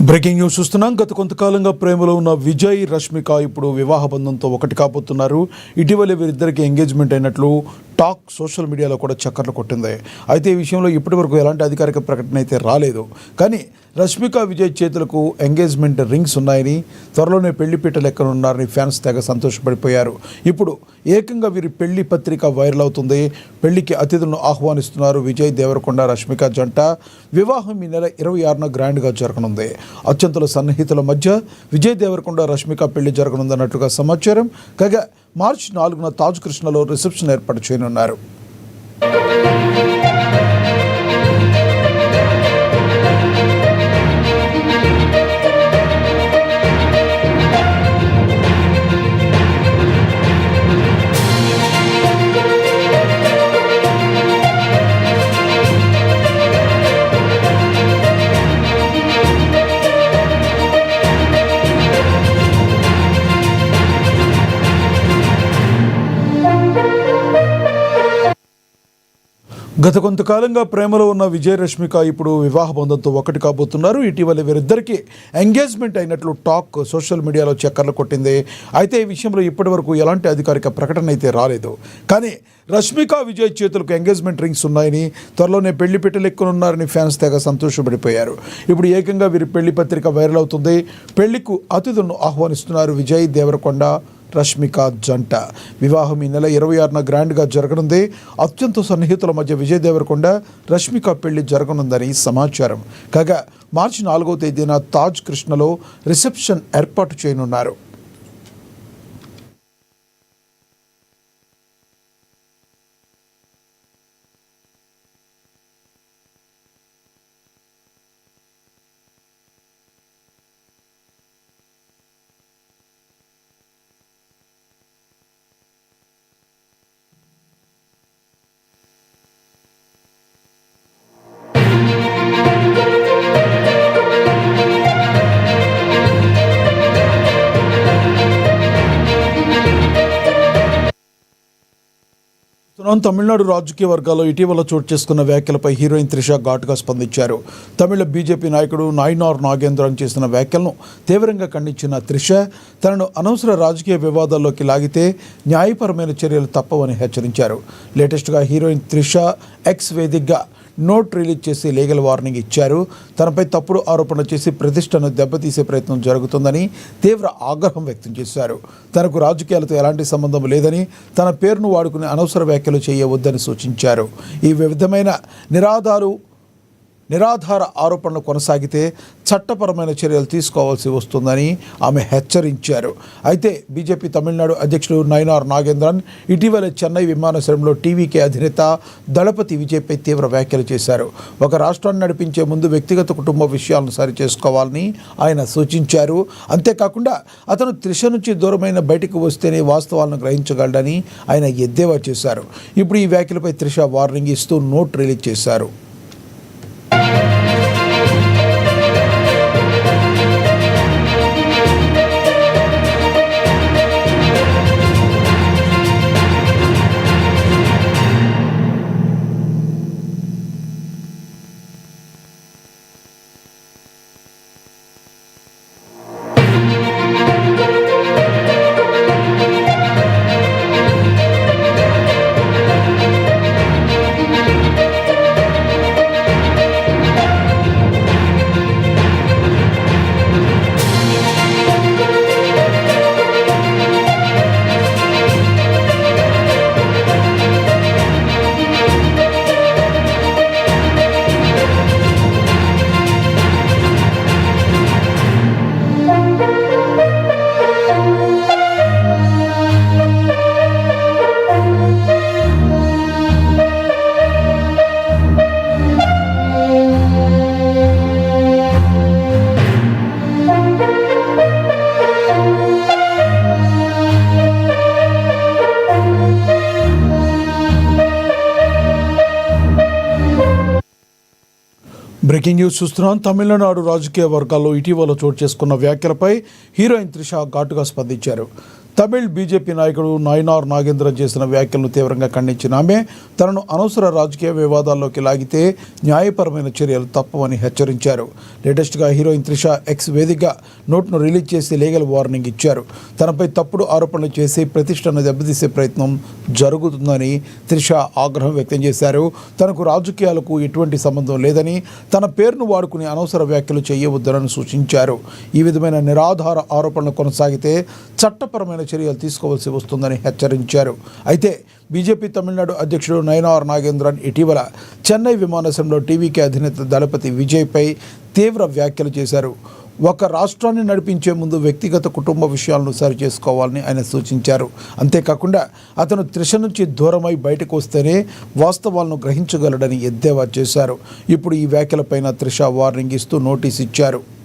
Breaking news చూస్తున్నాం. గత కొంతకాలంగా ప్రేమలో ఉన్న విజయ్, రష్మిక ఇప్పుడు వివాహ బంధంతో ఒకటి కాబోతున్నారు. ఇటీవలే వీరిద్దరికి ఎంగేజ్మెంట్ అయినట్లు టాక్ సోషల్ మీడియాలో కూడా చక్కర్లు కొట్టింది. అయితే ఈ విషయంలో ఇప్పటివరకు ఎలాంటి అధికారిక ప్రకటన అయితే రాలేదు. కానీ రష్మిక, విజయ్ చేతులకు ఎంగేజ్మెంట్ రింగ్స్ ఉన్నాయని, త్వరలోనే పెళ్లిపీట లెక్కనున్నారని ఫ్యాన్స్ తెగ సంతోషపడిపోయారు. ఇప్పుడు ఏకంగా వీరి పెళ్లి పత్రిక వైరల్ అవుతుంది. పెళ్లికి అతిథులను ఆహ్వానిస్తున్నారు విజయ్ దేవరకొండ, రష్మిక జంట. వివాహం ఈ నెల 26న గ్రాండ్గా జరగనుంది. అత్యంత సన్నిహితుల మధ్య విజయ్ దేవరకొండ, రష్మిక పెళ్లి జరగనుందన్నట్టుగా సమాచారం. కాగా మార్చి 4న తాజ్ కృష్ణలో రిసెప్షన్ ఏర్పాటు చేయనున్నారు. గత కొంతకాలంగా ప్రేమలో ఉన్న విజయ్, రష్మిక ఇప్పుడు వివాహ బంధంతో ఒకటి కాబోతున్నారు. ఇటీవల వీరిద్దరికీ ఎంగేజ్మెంట్ అయినట్లు టాక్ సోషల్ మీడియాలో చక్కర్లు కొట్టింది. అయితే ఈ విషయంలో ఇప్పటివరకు ఎలాంటి అధికారిక ప్రకటన అయితే రాలేదు. కానీ రష్మిక, విజయ్ చేతులకు ఎంగేజ్మెంట్ రింగ్స్ ఉన్నాయని, త్వరలోనే పెళ్లి పెట్టలెక్కనున్నారని ఫ్యాన్స్ తెగ సంతోషపడిపోయారు. ఇప్పుడు ఏకంగా వీరి పెళ్లి పత్రిక వైరల్ అవుతుంది. పెళ్లికు అతిథులను ఆహ్వానిస్తున్నారు విజయ్ దేవరకొండ, రష్మిక జంట. వివాహం ఈ నెల 26న గ్రాండ్గా జరగనుంది. అత్యంత సన్నిహితుల మధ్య విజయ్ దేవరకొండ, రష్మిక పెళ్లి జరగనుందని సమాచారం. కాగా మార్చి 4వ తేదీన తాజ్ కృష్ణలో రిసెప్షన్ ఏర్పాటు చేయనున్నారు. తమిళనాడు రాజకీయ వర్గాల్లో ఇటీవల చోటు చేసుకున్న వ్యాఖ్యలపై హీరోయిన్ త్రిష ఘాటుగా స్పందించారు. తమిళ బీజేపీ నాయకుడు నాయనార్ నాగేంద్రన్ చేసిన వ్యాఖ్యలను తీవ్రంగా ఖండించిన త్రిష, తనను అనవసర రాజకీయ వివాదాల్లోకి లాగితే న్యాయపరమైన చర్యలు తప్పవని హెచ్చరించారు. లేటెస్ట్గా హీరోయిన్ త్రిష ఎక్స్ వేదికగా నోట్ రిలీజ్ చేసి లీగల్ వార్నింగ్ ఇచ్చారు. తనపై తప్పుడు ఆరోపణ చేసి ప్రతిష్టను దెబ్బతీసే ప్రయత్నం జరుగుతుందని తీవ్ర ఆగ్రహం వ్యక్తం చేశారు. తనకు రాజకీయాలతో ఎలాంటి సంబంధం లేదని, తన పేరును వాడుకుని అనవసర వ్యాఖ్యలు చేయవద్దని సూచించారు. ఈ విధమైన నిరాధార ఆరోపణలు కొనసాగితే చట్టపరమైన చర్యలు తీసుకోవాల్సి వస్తుందని ఆమె హెచ్చరించారు. అయితే బీజేపీ తమిళనాడు అధ్యక్షుడు నయనార్ నాగేంద్రన్ ఇటీవల చెన్నై విమానాశ్రయంలో టీవీకే అధినేత దళపతి విజయ్పై తీవ్ర వ్యాఖ్యలు చేశారు. ఒక రాష్ట్రాన్ని నడిపించే ముందు వ్యక్తిగత కుటుంబ విషయాలను సరిచేసుకోవాలని ఆయన సూచించారు. అంతేకాకుండా అతను త్రిష నుంచి దూరమైన బయటకు వస్తేనే వాస్తవాలను గ్రహించగలడని ఆయన ఎద్దేవా చేశారు. ఇప్పుడు ఈ వ్యాఖ్యలపై త్రిష వార్నింగ్ ఇస్తూ నోట్ రిలీజ్ చేశారు. బ్రేకింగ్ న్యూస్ చూస్తున్నాం. తమిళనాడు రాజకీయ వర్గాల్లో ఇటీవల చోటు చేసుకున్న వ్యాఖ్యలపై హీరోయిన్ త్రిష ఘాటుగా స్పందించారు. తమిళ్ బీజేపీ నాయకుడు నయనార్ నాగేంద్రన్ చేసిన వ్యాఖ్యలను తీవ్రంగా ఖండించిన ఆమె తనను అనవసర రాజకీయ వివాదాల్లోకి లాగితే న్యాయపరమైన చర్యలు తప్పవని హెచ్చరించారు. లేటెస్ట్గా హీరోయిన్ త్రిష ఎక్స్ వేదికగా నోట్ను రిలీజ్ చేసి లీగల్ వార్నింగ్ ఇచ్చారు. తనపై తప్పుడు ఆరోపణలు చేసి ప్రతిష్టను దెబ్బతీసే ప్రయత్నం జరుగుతుందని త్రిష ఆగ్రహం వ్యక్తం చేశారు. తనకు రాజకీయాలకు ఎటువంటి సంబంధం లేదని, తన పేరును వాడుకుని అనవసర వ్యాఖ్యలు చేయవద్దని సూచించారు. ఈ విధమైన నిరాధార ఆరోపణలు కొనసాగితే చట్టపరమైన చర్యలు తీసుకోవాల్సి వస్తుందని హెచ్చరించారు. అయితే బీజేపీ తమిళనాడు అధ్యక్షుడు నయనార్ నాగేంద్రన్ ఇటీవల చెన్నై విమానాశ్రయంలో టీవీకే అధినేత దళపతి విజయ్పై తీవ్ర వ్యాఖ్యలు చేశారు. ఒక రాష్ట్రాన్ని నడిపించే ముందు వ్యక్తిగత కుటుంబ విషయాలను సరిచేసుకోవాలని ఆయన సూచించారు. అంతేకాకుండా అతను త్రిష నుంచి దూరమై బయటకు వస్తేనే వాస్తవాలను గ్రహించగలడని ఎద్దేవా చేశారు. ఇప్పుడు ఈ వ్యాఖ్యలపైన త్రిష వార్నింగ్ ఇస్తూ నోటీస్ ఇచ్చారు.